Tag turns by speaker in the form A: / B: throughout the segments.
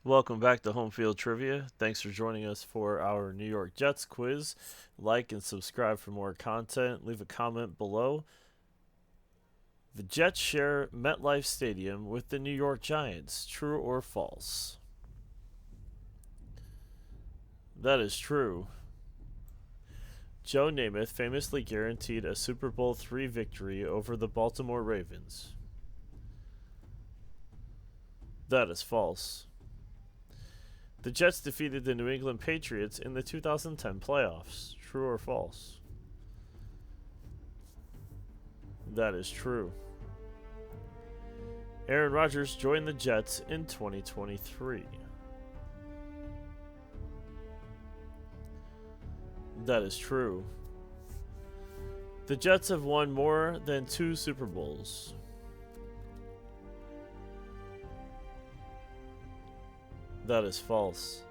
A: Welcome back to Home Field Trivia. Thanks for joining us for our New York Jets quiz. Like and subscribe for more content. Leave a comment below. The Jets share MetLife Stadium with the New York Giants. True or false? That is true. Joe Namath famously guaranteed a Super Bowl III victory over the Baltimore Ravens. That is false. The Jets defeated the New England Patriots in the 2010 playoffs. True or false? That is true. Aaron Rodgers joined the Jets in 2023. That is true. The Jets have won more than 2 Super Bowls. That is false.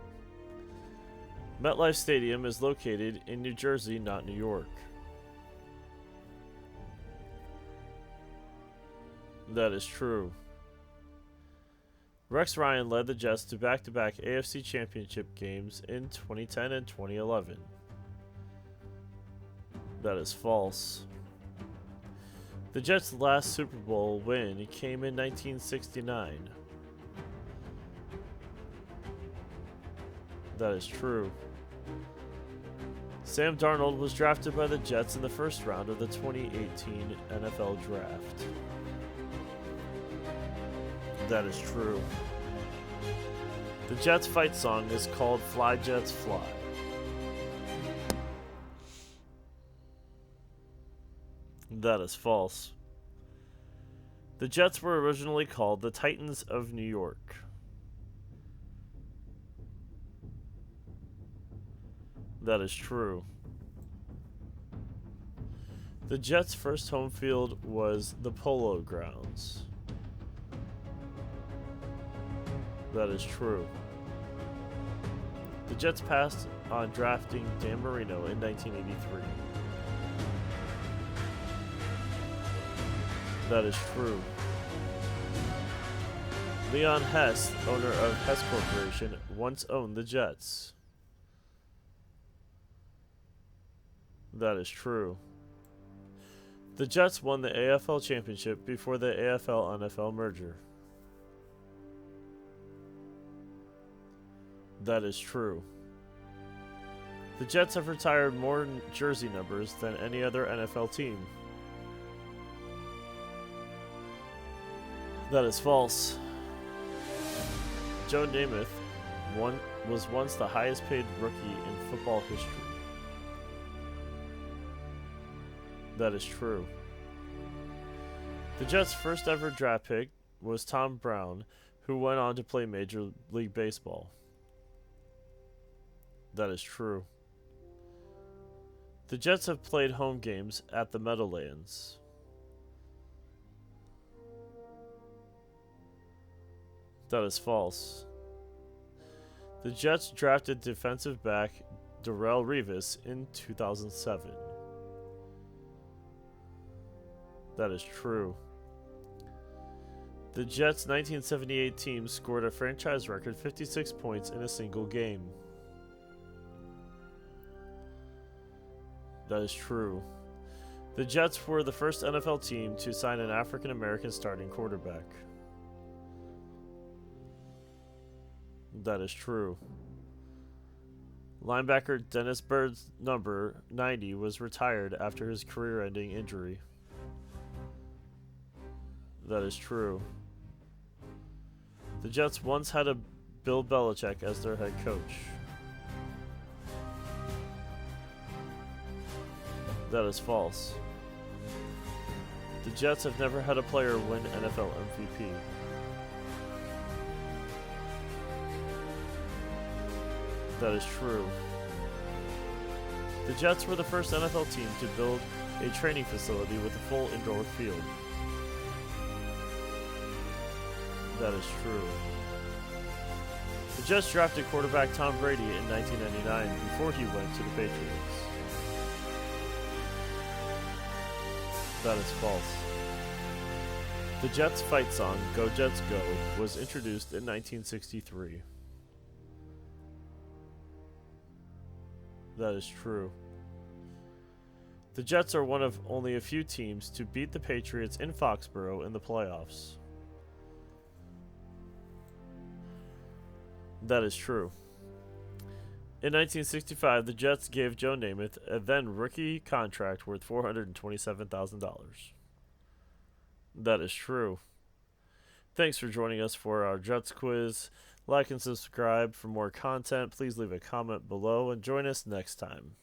A: MetLife Stadium is located in New Jersey, not New York. That is true. Rex Ryan led the Jets to back-to-back AFC Championship games in 2010 and 2011. That is false. The Jets' last Super Bowl win came in 1969. That is true. Sam Darnold was drafted by the Jets in the first round of the 2018 NFL Draft. That is true. The Jets' fight song is called Fly Jets Fly. That is false. The Jets were originally called the Titans of New York. That is true. The Jets' first home field was the Polo Grounds. That is true. The Jets passed on drafting Dan Marino in 1983. That is true. Leon Hess, owner of Hess Corporation, once owned the Jets. That is true. The Jets won the AFL Championship before the AFL-NFL merger. That is true. The Jets have retired more jersey numbers than any other NFL team. That is false. Joe Namath was once the highest paid rookie in football history. That is true. The Jets' first ever draft pick was Tom Brown, who went on to play Major League Baseball. That is true. The Jets have played home games at the Meadowlands. That is false. The Jets drafted defensive back Darrelle Revis in 2007. That is true. The Jets' 1978 team scored a franchise record 56 points in a single game. That is true. The Jets were the first NFL team to sign an African American starting quarterback. That is true. Linebacker Dennis Byrd's number 90 was retired after his career-ending injury. That is true. The Jets once had a Bill Belichick as their head coach. That is false. The Jets have never had a player win NFL MVP. That is true. The Jets were the first NFL team to build a training facility with a full indoor field. That is true. The Jets drafted quarterback Tom Brady in 1999 before he went to the Patriots. That is false. The Jets' fight song, Go Jets Go, was introduced in 1963. That is true. The Jets are one of only a few teams to beat the Patriots in Foxborough in the playoffs. That is true. In 1965, the Jets gave Joe Namath a then rookie contract worth $427,000. That is true. Thanks for joining us for our Jets quiz. Like and subscribe for more content. Please leave a comment below and join us next time.